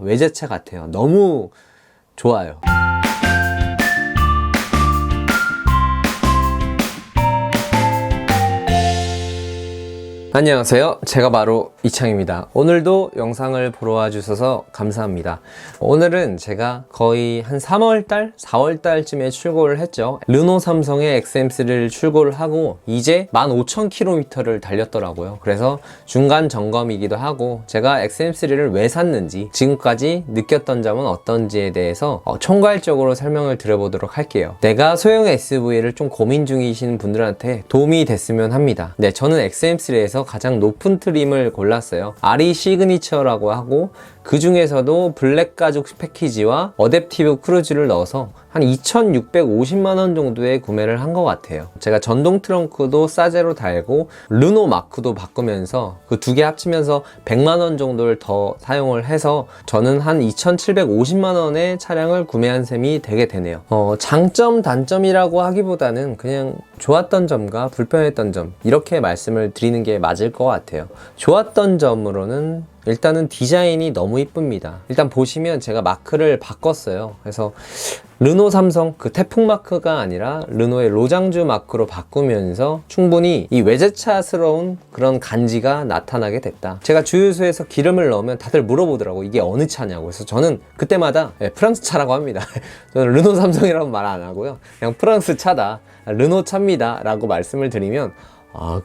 외제차 같아요. 너무 좋아요. 안녕하세요. 제가 바로 이창입니다. 오늘도 영상을 보러 와주셔서 감사합니다. 오늘은 제가 거의 한 3월달, 4월달쯤에 출고를 했죠. 르노 삼성의 XM3를 출고를 하고 이제 15,000km를 달렸더라고요. 그래서 중간 점검이기도 하고 제가 XM3를 왜 샀는지 지금까지 느꼈던 점은 어떤지에 대해서 총괄적으로 설명을 드려보도록 할게요. 내가 소형 SUV를 좀 고민 중이신 분들한테 도움이 됐으면 합니다. 네, 저는 XM3에서 가장 높은 트림을 골랐어요. RE 시그니처라고 하고 그 중에서도 블랙 가죽 패키지와 어댑티브 크루즈를 넣어서 한 2,650만원 정도에 구매를 한 것 같아요. 제가 전동 트렁크도 싸제로 달고 르노 마크도 바꾸면서 그 두 개 합치면서 100만원 정도를 더 사용을 해서 저는 한 2,750만원의 차량을 구매한 셈이 되게 되네요. 장점 단점이라고 하기보다는 그냥 좋았던 점과 불편했던 점 이렇게 말씀을 드리는 게 맞을 것 같아요. 좋았던 점으로는 일단은 디자인이 너무 이쁩니다. 일단 보시면 제가 마크를 바꿨어요. 그래서 르노 삼성 그 태풍 마크가 아니라 르노의 로장주 마크로 바꾸면서 충분히 이 외제차스러운 그런 간지가 나타나게 됐다. 제가 주유소에서 기름을 넣으면 다들 물어보더라고, 이게 어느 차냐고. 그래서 저는 그때마다 프랑스 차라고 합니다. 저는 르노 삼성이라고 말 안 하고요, 그냥 프랑스 차다, 르노 차입니다 라고 말씀을 드리면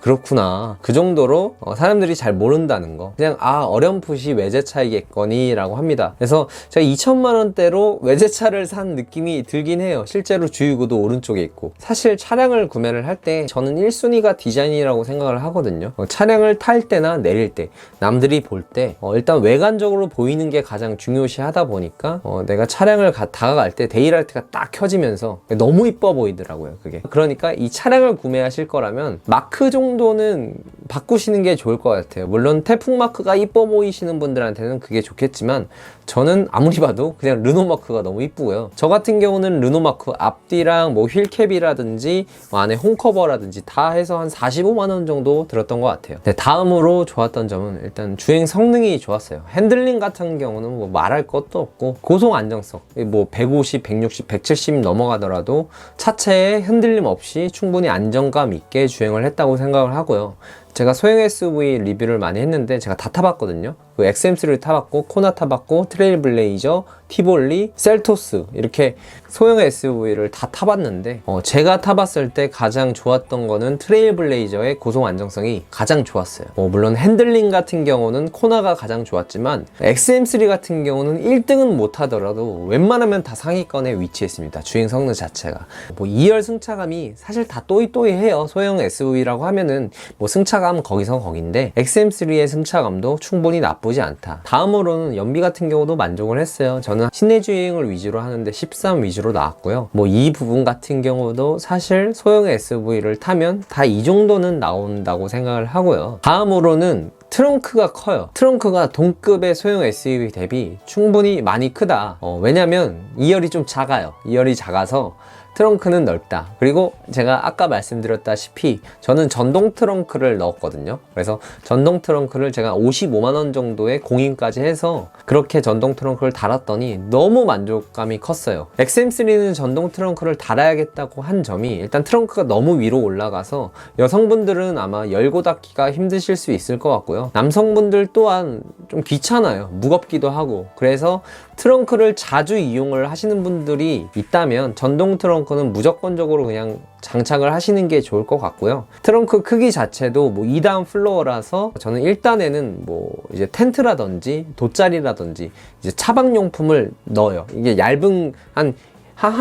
그렇구나, 그 정도로 사람들이 잘 모른다는 거, 그냥 어렴풋이 외제차이겠거니 라고 합니다. 그래서 제가 2천만원대로 외제차를 산 느낌이 들긴 해요. 실제로 주유구도 오른쪽에 있고. 사실 차량을 구매를 할 때 저는 1순위가 디자인이라고 생각을 하거든요. 차량을 탈 때나 내릴 때, 남들이 볼 때 일단 외관적으로 보이는 게 가장 중요시 하다 보니까 내가 차량을 다가갈 때 데일라이트가 딱 켜지면서 너무 이뻐 보이더라고요, 그게. 그러니까 이 차량을 구매하실 거라면 마크 정도는 바꾸시는 게 좋을 것 같아요. 물론 태풍 마크가 이뻐 보이시는 분들한테는 그게 좋겠지만 저는 아무리 봐도 그냥 르노 마크가 너무 이쁘고요. 저 같은 경우는 르노 마크 앞뒤랑 휠캡이라든지 안에 홈커버라든지 다 해서 한 45만원 정도 들었던 것 같아요. 네, 다음으로 좋았던 점은 일단 주행 성능이 좋았어요. 핸들링 같은 경우는 뭐 말할 것도 없고, 고속 안정성, 뭐 150, 160, 170 넘어가더라도 차체에 흔들림 없이 충분히 안정감 있게 주행을 했다고 생각을 하고요. 제가 소형 SUV 리뷰를 많이 했는데 제가 다 타봤거든요. 그 XM3를 타봤고, 코나 타봤고, 트레일블레이저, 티볼리, 셀토스, 이렇게 소형 SUV를 다 타봤는데 제가 타봤을 때 가장 좋았던 거는 트레일블레이저의 고속 안정성이 가장 좋았어요. 물론 핸들링 같은 경우는 코나가 가장 좋았지만 XM3 같은 경우는 1등은 못하더라도 웬만하면 다 상위권에 위치했습니다. 주행 성능 자체가. 2열 승차감이 사실 다 또이또이해요. 소형 SUV라고 하면은 승차감 거기서 거긴데 XM3의 승차감도 충분히 나쁘지 않다. 다음으로는 연비 같은 경우도 만족을 했어요. 저는 시내 주행을 위주로 하는데 13 위주로 나왔고요. 이 부분 같은 경우도 사실 소형 SUV를 타면 다 이 정도는 나온다고 생각을 하고요. 다음으로는 트렁크가 커요. 트렁크가 동급의 소형 SUV 대비 충분히 많이 크다. 왜냐면 2열이 좀 작아요. 2열이 작아서 트렁크는 넓다. 그리고 제가 아까 말씀드렸다시피 저는 전동 트렁크를 넣었거든요. 그래서 전동 트렁크를 제가 55만원 정도의 공임까지 해서 그렇게 전동 트렁크를 달았더니 너무 만족감이 컸어요. XM3는 전동 트렁크를 달아야겠다고 한 점이, 일단 트렁크가 너무 위로 올라가서 여성분들은 아마 열고 닫기가 힘드실 수 있을 것 같고요. 남성분들 또한 좀 귀찮아요. 무겁기도 하고. 그래서 트렁크를 자주 이용을 하시는 분들이 있다면 전동 트렁크는 무조건적으로 그냥 장착을 하시는 게 좋을 것 같고요. 트렁크 크기 자체도 2단 플로어라서 저는 1단에는 이제 텐트라든지 돗자리라든지 이제 차박용품을 넣어요. 이게 얇은 한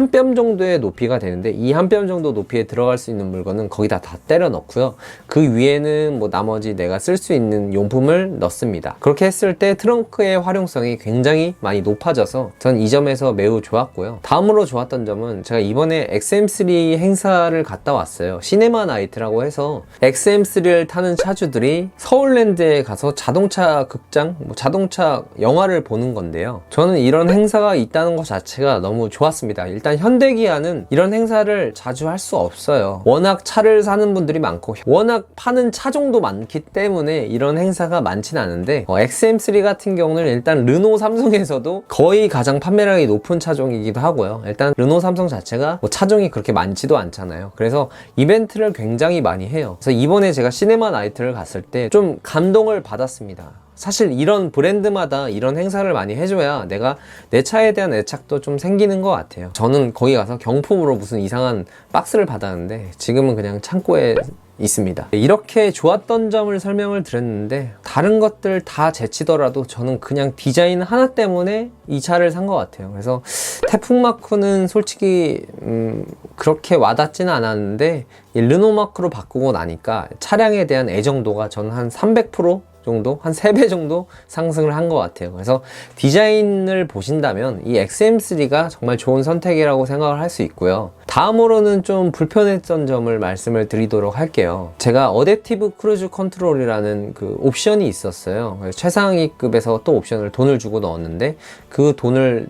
뼘 정도의 높이가 되는데 이 한 뼘 정도 높이에 들어갈 수 있는 물건은 거기다 다 때려 넣고요. 그 위에는 나머지 내가 쓸 수 있는 용품을 넣습니다. 그렇게 했을 때 트렁크의 활용성이 굉장히 많이 높아져서 전 이 점에서 매우 좋았고요. 다음으로 좋았던 점은 제가 이번에 XM3 행사를 갔다 왔어요. 시네마 나이트라고 해서 XM3를 타는 차주들이 서울랜드에 가서 자동차 극장, 자동차 영화를 보는 건데요. 저는 이런 행사가 있다는 것 자체가 너무 좋았습니다. 일단 현대기아는 이런 행사를 자주 할 수 없어요. 워낙 차를 사는 분들이 많고 워낙 파는 차종도 많기 때문에 이런 행사가 많진 않은데 XM3 같은 경우는 일단 르노 삼성에서도 거의 가장 판매량이 높은 차종이기도 하고요. 일단 르노 삼성 자체가 뭐 차종이 그렇게 많지도 않잖아요. 그래서 이벤트를 굉장히 많이 해요. 그래서 이번에 제가 시네마 나이트를 갔을 때 좀 감동을 받았습니다. 사실 이런 브랜드마다 이런 행사를 많이 해줘야 내가 내 차에 대한 애착도 좀 생기는 것 같아요. 저는 거기 가서 경품으로 무슨 이상한 박스를 받았는데 지금은 그냥 창고에 있습니다. 이렇게 좋았던 점을 설명을 드렸는데 다른 것들 다 제치더라도 저는 그냥 디자인 하나 때문에 이 차를 산 것 같아요. 그래서 태풍 마크는 솔직히 그렇게 와닿지는 않았는데 이 르노 마크로 바꾸고 나니까 차량에 대한 애정도가 저는 한 300% 정도? 한 3배 정도 상승을 한 것 같아요. 그래서 디자인을 보신다면 이 XM3가 정말 좋은 선택이라고 생각을 할 수 있고요. 다음으로는 좀 불편했던 점을 말씀을 드리도록 할게요. 제가 어댑티브 크루즈 컨트롤이라는 그 옵션이 있었어요. 최상위급에서 또 옵션을 돈을 주고 넣었는데 그 돈을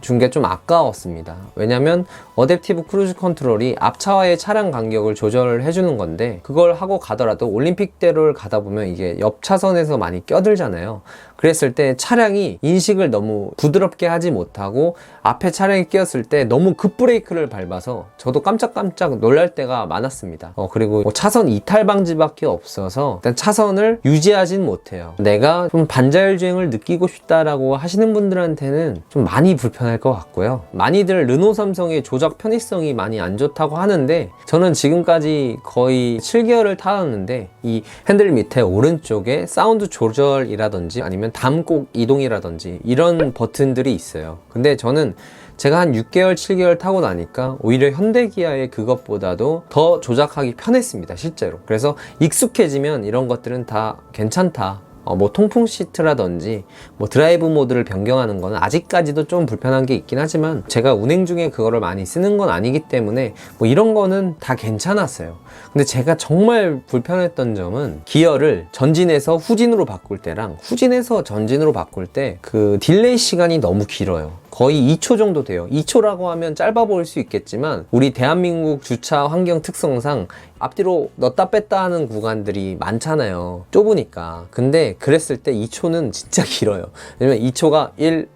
준 게 좀 아까웠습니다. 왜냐면 어댑티브 크루즈 컨트롤이 앞차와의 차량 간격을 조절해 주는 건데 그걸 하고 가더라도 올림픽대로를 가다 보면 이게 옆 차선에서 많이 껴들잖아요. 그랬을 때 차량이 인식을 너무 부드럽게 하지 못하고 앞에 차량이 끼었을 때 너무 급브레이크를 밟아서 저도 깜짝깜짝 놀랄 때가 많았습니다. 그리고 뭐 차선 이탈 방지밖에 없어서 일단 차선을 유지하진 못해요. 내가 좀 반자율 주행을 느끼고 싶다라고 하시는 분들한테는 좀 많이 불편할 것 같고요. 많이들 르노 삼성의 조작 편의성이 많이 안 좋다고 하는데 저는 지금까지 거의 7개월을 타왔는데 이 핸들 밑에 오른쪽에 사운드 조절이라든지 아니면 담곡 이동이라든지 이런 버튼들이 있어요. 근데 저는 제가 한 6개월, 7개월 타고 나니까 오히려 현대기아의 그것보다도 더 조작하기 편했습니다, 실제로. 그래서 익숙해지면 이런 것들은 다 괜찮다. 뭐 통풍 시트라든지 뭐 드라이브 모드를 변경하는 거는 아직까지도 좀 불편한 게 있긴 하지만 제가 운행 중에 그거를 많이 쓰는 건 아니기 때문에 뭐 이런 거는 다 괜찮았어요. 근데 제가 정말 불편했던 점은 기어를 전진에서 후진으로 바꿀 때랑 후진에서 전진으로 바꿀 때 그 딜레이 시간이 너무 길어요. 거의 2초 정도 돼요. 2초라고 하면 짧아 보일 수 있겠지만 우리 대한민국 주차 환경 특성상 앞뒤로 넣었다 뺐다 하는 구간들이 많잖아요. 좁으니까. 근데 그랬을 때 2초는 진짜 길어요. 왜냐면 2초가 1,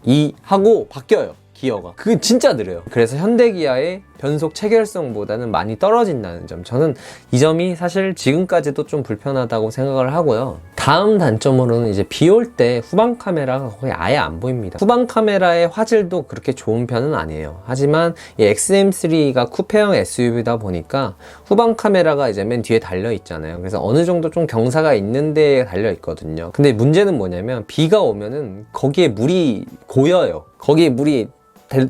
2 하고 바뀌어요. 기어가. 그게 진짜 느려요. 그래서 현대기아의 변속 체결성보다는 많이 떨어진다는 점, 저는 이 점이 사실 지금까지도 좀 불편하다고 생각을 하고요. 다음 단점으로는 이제 비 올 때 후방 카메라가 거의 아예 안 보입니다. 후방 카메라의 화질도 그렇게 좋은 편은 아니에요. 하지만 이 XM3가 쿠페형 SUV다 보니까 후방 카메라가 이제 맨 뒤에 달려 있잖아요. 그래서 어느 정도 좀 경사가 있는 데에 달려 있거든요. 근데 문제는 뭐냐면 비가 오면은 거기에 물이 고여요. 거기에 물이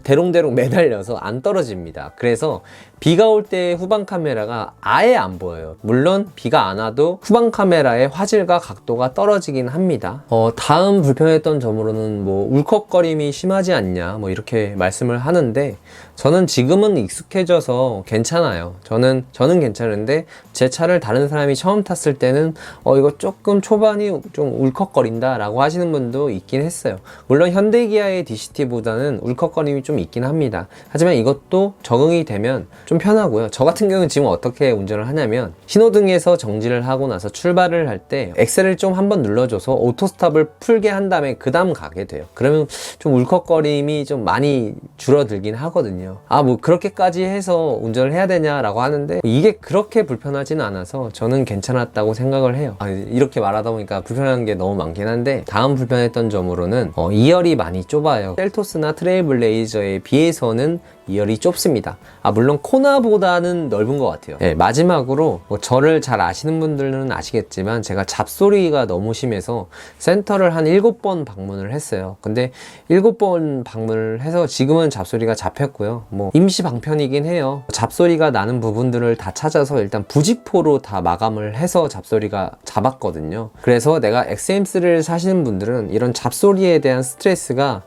대롱대롱 매달려서 안 떨어집니다. 그래서 비가 올 때 후방 카메라가 아예 안 보여요. 물론 비가 안 와도 후방 카메라의 화질과 각도가 떨어지긴 합니다. 다음 불편했던 점으로는 뭐 울컥거림이 심하지 않냐 뭐 이렇게 말씀을 하는데 저는 지금은 익숙해져서 괜찮아요. 저는 괜찮은데 제 차를 다른 사람이 처음 탔을 때는 이거 조금 초반이 좀 울컥거린다 라고 하시는 분도 있긴 했어요. 물론 현대기아의 DCT보다는 울컥거림이 좀 있긴 합니다. 하지만 이것도 적응이 되면 좀 편하고요. 저 같은 경우는 지금 어떻게 운전을 하냐면 신호등에서 정지를 하고 나서 출발을 할 때 엑셀을 좀 한번 눌러줘서 오토스탑을 풀게 한 다음에 그 다음 가게 돼요. 그러면 좀 울컥거림이 좀 많이 줄어들긴 하거든요. 뭐 그렇게까지 해서 운전을 해야 되냐라고 하는데 이게 그렇게 불편하지는 않아서 저는 괜찮았다고 생각을 해요. 이렇게 말하다 보니까 불편한 게 너무 많긴 한데 다음 불편했던 점으로는 2열이 많이 좁아요. 셀토스나 트레일블레이저에 비해서는 2열이 좁습니다. 물론 코나보다는 넓은 것 같아요. 네, 마지막으로 저를 잘 아시는 분들은 아시겠지만 제가 잡소리가 너무 심해서 센터를 한 7번 방문을 했어요. 근데 7번 방문을 해서 지금은 잡소리가 잡혔고요. 뭐 임시 방편이긴 해요. 잡소리가 나는 부분들을 다 찾아서 일단 부직포로 다 마감을 해서 잡소리가 잡았거든요. 그래서 내가 XM3를 사시는 분들은 이런 잡소리에 대한 스트레스가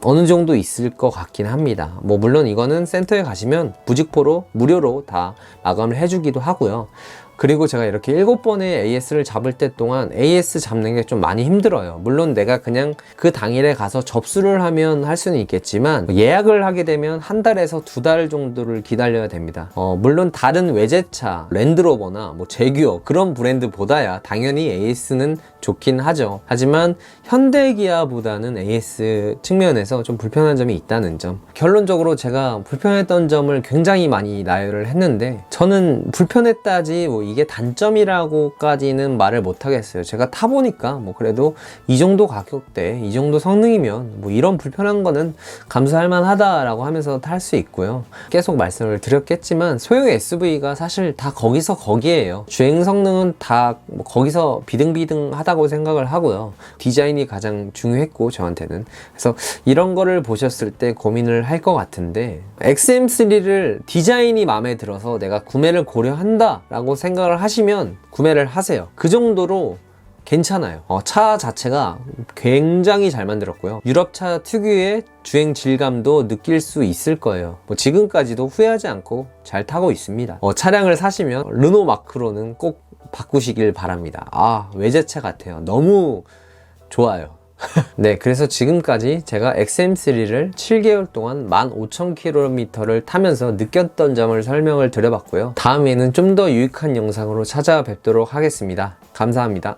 어느 정도 있을 것 같긴 합니다. 물론 이거는 센터에 가시면 부직포로 무료로 다 마감을 해주기도 하고요. 그리고 제가 이렇게 7번의 AS를 잡을 때 동안 AS 잡는 게 좀 많이 힘들어요. 물론 내가 그냥 그 당일에 가서 접수를 하면 할 수는 있겠지만 예약을 하게 되면 한 달에서 2달 정도를 기다려야 됩니다. 물론 다른 외제차, 랜드로버나 뭐 제규어 그런 브랜드보다야 당연히 AS는 좋긴 하죠. 하지만 현대기아보다는 AS 측면에서 좀 불편한 점이 있다는 점. 결론적으로 제가 불편했던 점을 굉장히 많이 나열을 했는데 저는 불편했다지 뭐 이게 단점이라고까지는 말을 못 하겠어요. 제가 타보니까 뭐 그래도 이 정도 가격대, 이 정도 성능이면 뭐 이런 불편한 거는 감수할 만하다라고 하면서 탈 수 있고요. 계속 말씀을 드렸겠지만 소형 SUV가 사실 다 거기서 거기에요. 주행 성능은 다 뭐 거기서 비등비등하다고 생각을 하고요. 디자인이 가장 중요했고 저한테는. 그래서 이런 거를 보셨을 때 고민을 할 것 같은데 XM3를 디자인이 마음에 들어서 내가 구매를 고려한다 라고 생각을 하시면 구매를 하세요. 그 정도로 괜찮아요. 차 자체가 굉장히 잘 만들었고요. 유럽차 특유의 주행 질감도 느낄 수 있을 거예요. 뭐 지금까지도 후회하지 않고 잘 타고 있습니다. 차량을 사시면 르노 마크로는 꼭 바꾸시길 바랍니다. 외제차 같아요. 너무 좋아요. 네, 그래서 지금까지 제가 XM3를 7개월 동안 15,000km를 타면서 느꼈던 점을 설명을 드려봤고요. 다음에는 좀 더 유익한 영상으로 찾아뵙도록 하겠습니다. 감사합니다.